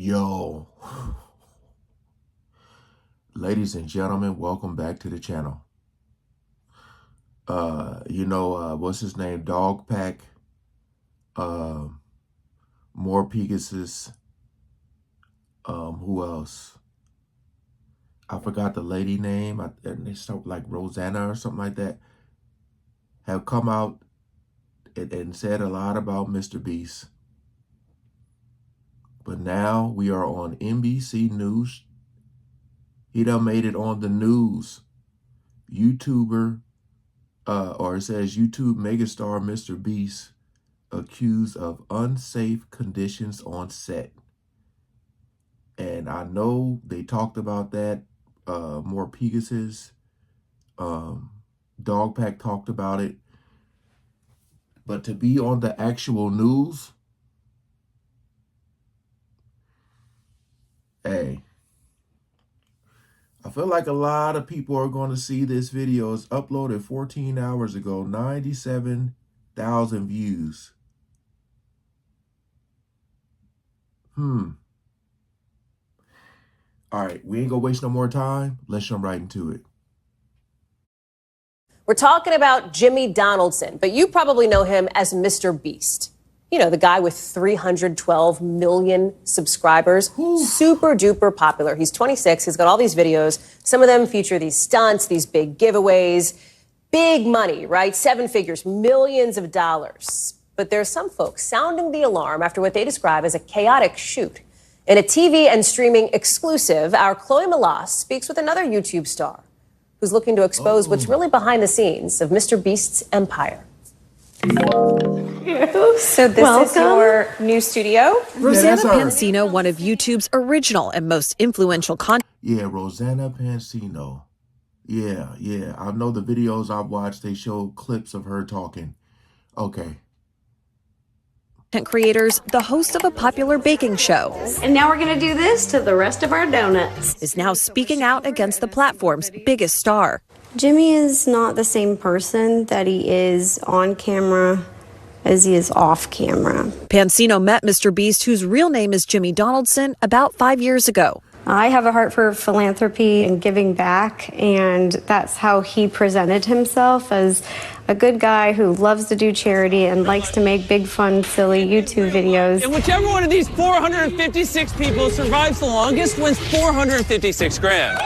Yo, ladies and gentlemen, welcome back to the channel. What's his name? Dog Pack, more Pegasus, who else? I forgot the lady name, and they start like Rosanna or something like that, have come out and said a lot about MrBeast. But now we are on NBC News. He done made it on the news. YouTuber, or it says YouTube megastar MrBeast accused of unsafe conditions on set. And I know they talked about that. More Pegasus. Dog Pack talked about it. But to be on the actual news, hey, I feel like a lot of people are going to see this video. It's uploaded 14 hours ago, 97,000 views. All right, we ain't gonna waste no more time. Let's jump right into it. We're talking about Jimmy Donaldson, but you probably know him as MrBeast. You know, the guy with 312 million subscribers. Ooh. Super duper popular. He's 26. He's got all these videos. Some of them feature these stunts, these big giveaways, big money, right? 7 figures, millions of dollars. But there's some folks sounding the alarm after what they describe as a chaotic shoot. In a TV and streaming exclusive, our Chloe Malas speaks with another YouTube star who's looking to expose what's really behind the scenes of MrBeast's empire. So this is your new studio? Rosanna Pansino, one of YouTube's original and most influential content. Yeah, Rosanna Pansino. Yeah. I know the videos I've watched, they show clips of her talking. Okay. Creators, the host of a popular baking show. And now we're going to do this to the rest of our donuts. Is now speaking out against the platform's biggest star. Jimmy is not the same person that he is on camera as he is off camera. Pansino met MrBeast, whose real name is Jimmy Donaldson, about 5 years ago. I have a heart for philanthropy and giving back, and that's how he presented himself, as a good guy who loves to do charity and likes to make big, fun, silly YouTube videos. And whichever one of these 456 people survives the longest wins 456 grand.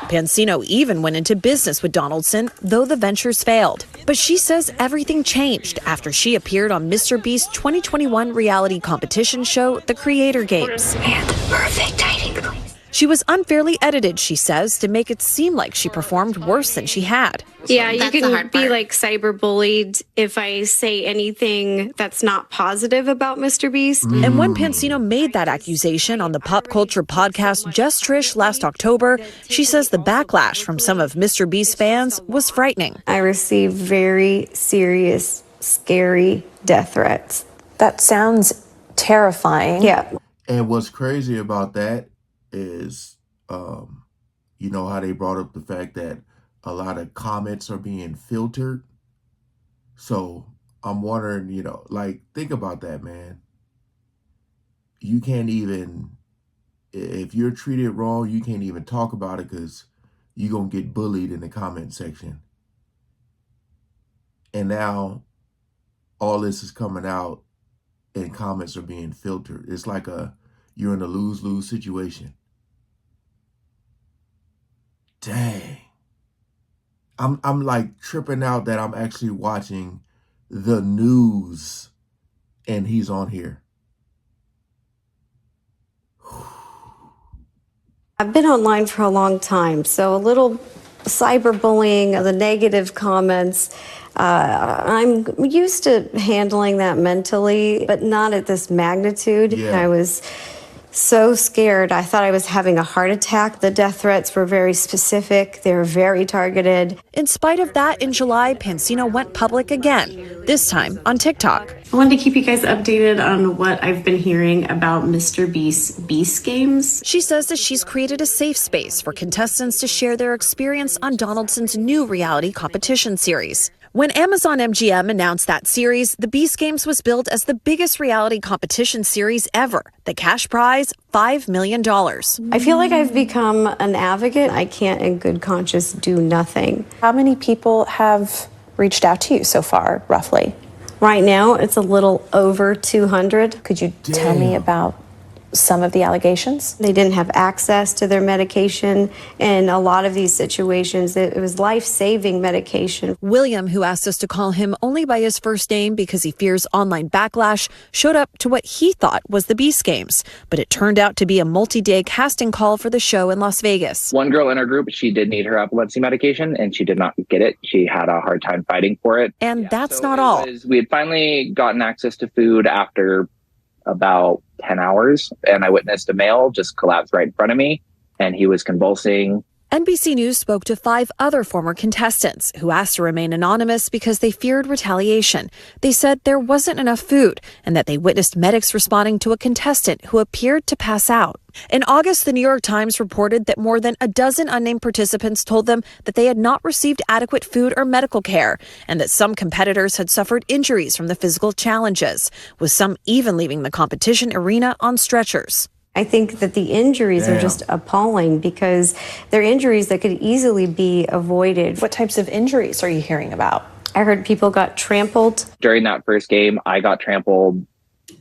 Pansino even went into business with Donaldson, though the ventures failed. But she says everything changed after she appeared on MrBeast's 2021 reality competition show, The Creator Games. And the perfect hiding place. She was unfairly edited, she says, to make it seem like she performed worse than she had. Yeah, you can be like cyberbullied if I say anything that's not positive about MrBeast. And when Pansino made that accusation on the pop culture podcast Just Trish last October, she says the backlash from some of MrBeast's fans was frightening. I received very serious, scary death threats. That sounds terrifying. Yeah. And what's crazy about that is, you know how they brought up the fact that a lot of comments are being filtered. So I'm wondering, like, think about that, man. You can't even, if you're treated wrong, you can't even talk about it because you're going to get bullied in the comment section. And now all this is coming out and comments are being filtered. It's like you're in a lose-lose situation. Dang. I'm like tripping out that I'm actually watching the news and he's on here. I've been online for a long time, so a little cyberbullying, the negative comments, I'm used to handling that mentally, but not at this magnitude. Yeah. I was so scared. I thought I was having a heart attack. The death threats were very specific. They were very targeted. In spite of that, in July, Pansino went public again, this time on TikTok. I wanted to keep you guys updated on what I've been hearing about MrBeast's Beast Games. She says that she's created a safe space for contestants to share their experience on Donaldson's new reality competition series. When Amazon MGM announced that series, the Beast Games was billed as the biggest reality competition series ever. The cash prize, $5 million. I feel like I've become an advocate. I can't in good conscience do nothing. How many people have reached out to you so far, roughly? Right now, it's a little over 200. Could you tell me about some of the allegations? They didn't have access to their medication. In a lot of these situations, it was life-saving medication. William, who asked us to call him only by his first name because he fears online backlash, showed up to what he thought was the Beast Games. But it turned out to be a multi-day casting call for the show in Las Vegas. One girl in our group, she did need her epilepsy medication, and she did not get it. She had a hard time fighting for it. And that's not all. We had finally gotten access to food after about 10 hours, and I witnessed a male just collapse right in front of me, and he was convulsing. NBC News spoke to 5 other former contestants who asked to remain anonymous because they feared retaliation. They said there wasn't enough food and that they witnessed medics responding to a contestant who appeared to pass out. In August, the New York Times reported that more than a dozen unnamed participants told them that they had not received adequate food or medical care, and that some competitors had suffered injuries from the physical challenges, with some even leaving the competition arena on stretchers. I think that the injuries are just appalling because they're injuries that could easily be avoided. What types of injuries are you hearing about? I heard people got trampled. During that first game, I got trampled.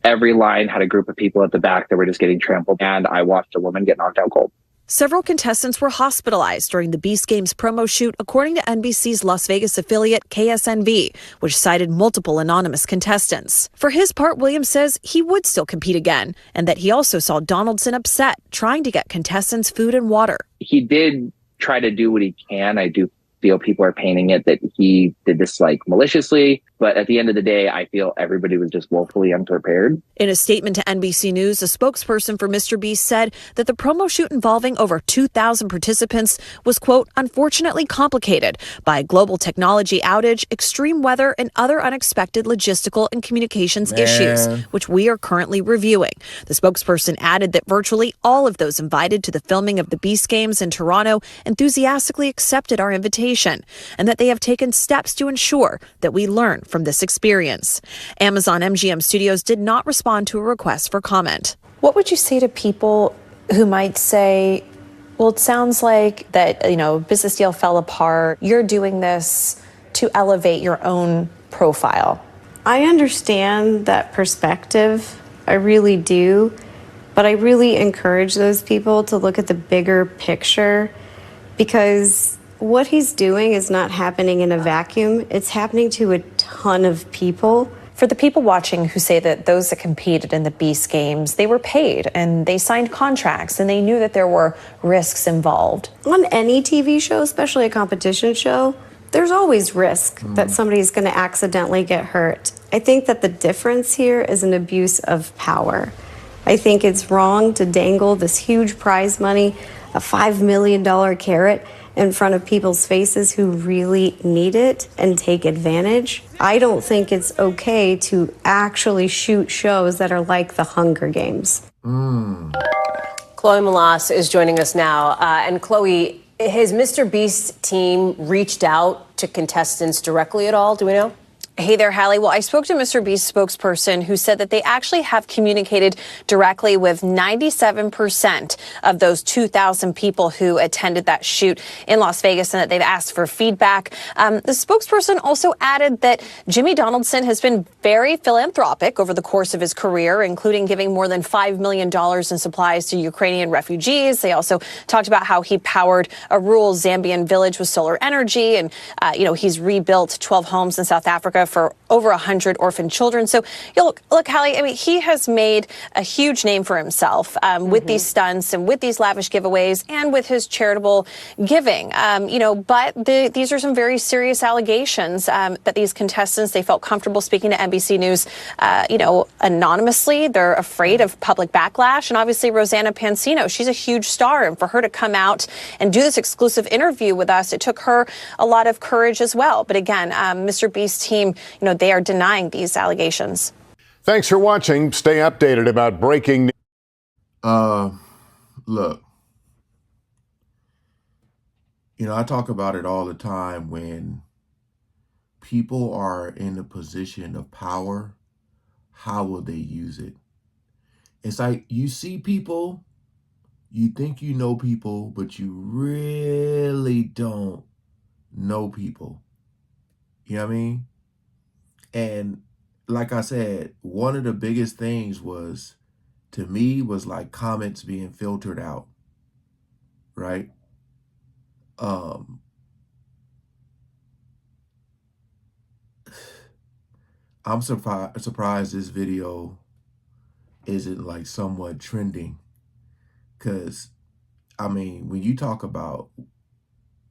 Every line had a group of people at the back that were just getting trampled, and I watched a woman get knocked out cold. Several contestants were hospitalized during the Beast Games promo shoot, according to NBC's Las Vegas affiliate KSNV, which cited multiple anonymous contestants. For his part, Williams says he would still compete again, and that he also saw Donaldson upset, trying to get contestants food and water. He did try to do what he can. I do feel people are painting it that he did this maliciously. But at the end of the day, I feel everybody was just woefully unprepared. In a statement to NBC News, a spokesperson for MrBeast said that the promo shoot involving over 2,000 participants was, quote, unfortunately complicated by a global technology outage, extreme weather, and other unexpected logistical and communications issues, which we are currently reviewing. The spokesperson added that virtually all of those invited to the filming of the Beast Games in Toronto enthusiastically accepted our invitation, and that they have taken steps to ensure that we learn from this experience. Amazon MGM Studios did not respond to a request for comment. What would you say to people who might say, well, it sounds like that, business deal fell apart. You're doing this to elevate your own profile. I understand that perspective. I really do. But I really encourage those people to look at the bigger picture, because what he's doing is not happening in a vacuum. It's happening to a ton of people. For the people watching who say that those that competed in the Beast Games, they were paid and they signed contracts and they knew that there were risks involved. On any TV show, especially a competition show, there's always risk that somebody's going to accidentally get hurt. I think that the difference here is an abuse of power. I think it's wrong to dangle this huge prize money, a $5 million carrot, in front of people's faces who really need it and take advantage. I don't think it's okay to actually shoot shows that are like the Hunger Games. Chloe Malas is joining us now. And Chloe, has MrBeast team reached out to contestants directly at all? Do we know? Hey there, Hallie. Well, I spoke to MrBeast spokesperson who said that they actually have communicated directly with 97% of those 2,000 people who attended that shoot in Las Vegas, and that they've asked for feedback. The spokesperson also added that Jimmy Donaldson has been very philanthropic over the course of his career, including giving more than $5 million in supplies to Ukrainian refugees. They also talked about how he powered a rural Zambian village with solar energy, and he's rebuilt 12 homes in South Africa for over 100 orphan children. So, look, Hallie, I mean, he has made a huge name for himself with these stunts and with these lavish giveaways and with his charitable giving. But these are some very serious allegations that these contestants, they felt comfortable speaking to NBC News, anonymously. They're afraid of public backlash. And obviously, Rosanna Pansino, she's a huge star. And for her to come out and do this exclusive interview with us, it took her a lot of courage as well. But again, MrBeast team, they are denying these allegations. Thanks for watching. Stay updated about breaking news. Look, I talk about it all the time when people are in a position of power, how will they use it? It's like you see people, you think you know people, but you really don't know people. You know what I mean? And like I said, one of the biggest things was, to me, was like comments being filtered out, right? I'm surprised this video isn't like somewhat trending, because I mean, when you talk about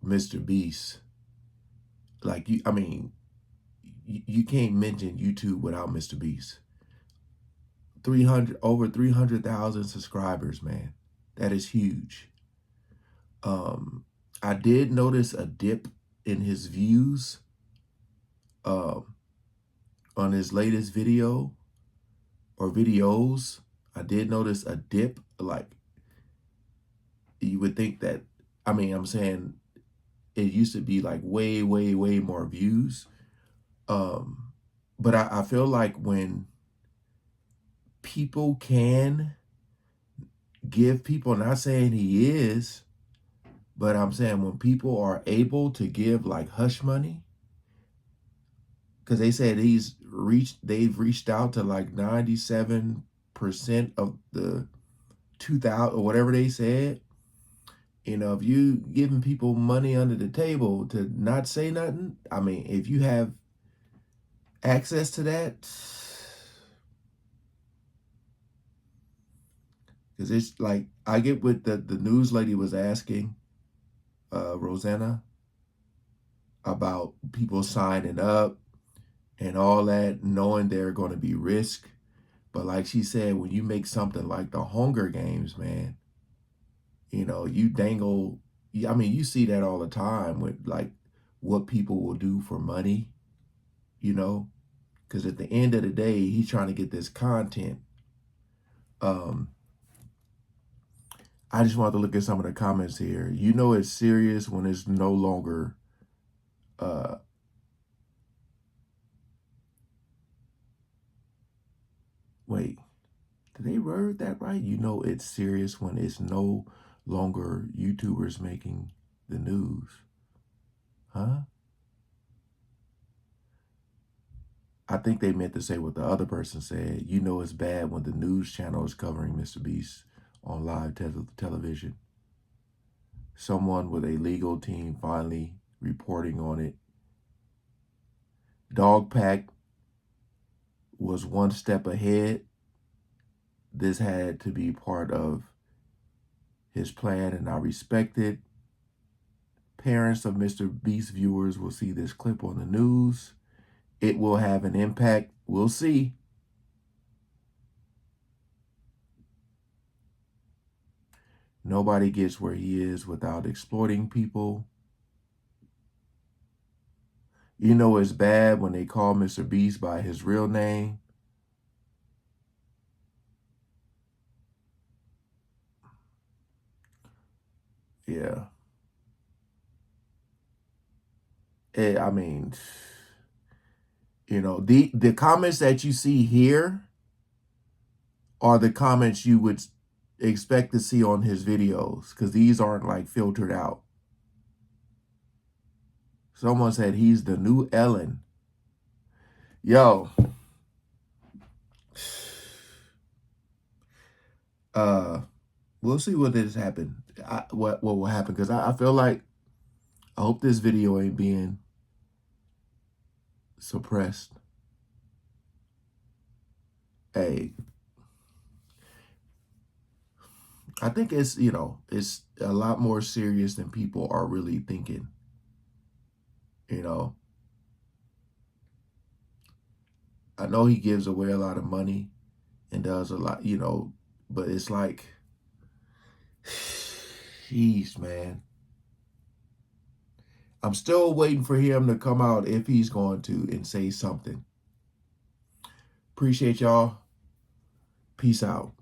MrBeast, like you can't mention YouTube without MrBeast. Over 300,000 subscribers, man. That is huge. I did notice a dip in his views on his latest video or videos. I did notice a dip. Like, you would think that, I'm saying it used to be like way, way, way more views. But I feel like when people can give people, not saying he is, but I'm saying when people are able to give like hush money, because they said they've reached out to like 97% of the 2,000 or whatever they said. You know, if you giving people money under the table to not say nothing, I mean, if you have access to that, because it's like, I get what the news lady was asking Rosanna about people signing up and all that, knowing they're going to be risk. But like she said, when you make something like the Hunger Games, man, you know, you dangle, you see that all the time with like what people will do for money, you know, because at the end of the day, he's trying to get this content. I just wanted to look at some of the comments here. You know it's serious when it's no longer wait, did they word that right? You know it's serious when it's no longer YouTubers making the news. Huh? I think they meant to say what the other person said. You know it's bad when the news channel is covering MrBeast on live television. Someone with a legal team finally reporting on it. Dog Pack was one step ahead. This had to be part of his plan, and I respect it. Parents of MrBeast viewers will see this clip on the news. It will have an impact. We'll see. Nobody gets where he is without exploiting people. You know it's bad when they call MrBeast by his real name. Yeah. I mean, you know, the comments that you see here are the comments you would expect to see on his videos, because these aren't like filtered out. Someone said he's the new Ellen. Yo. We'll see what this happen. What will happen, because I feel like, I hope this video ain't being suppressed. Hey, I think it's, you know, it's a lot more serious than people are really thinking. You know, I know he gives away a lot of money and does a lot, you know, but it's like, jeez, man. I'm still waiting for him to come out, if he's going to, and say something. Appreciate y'all. Peace out.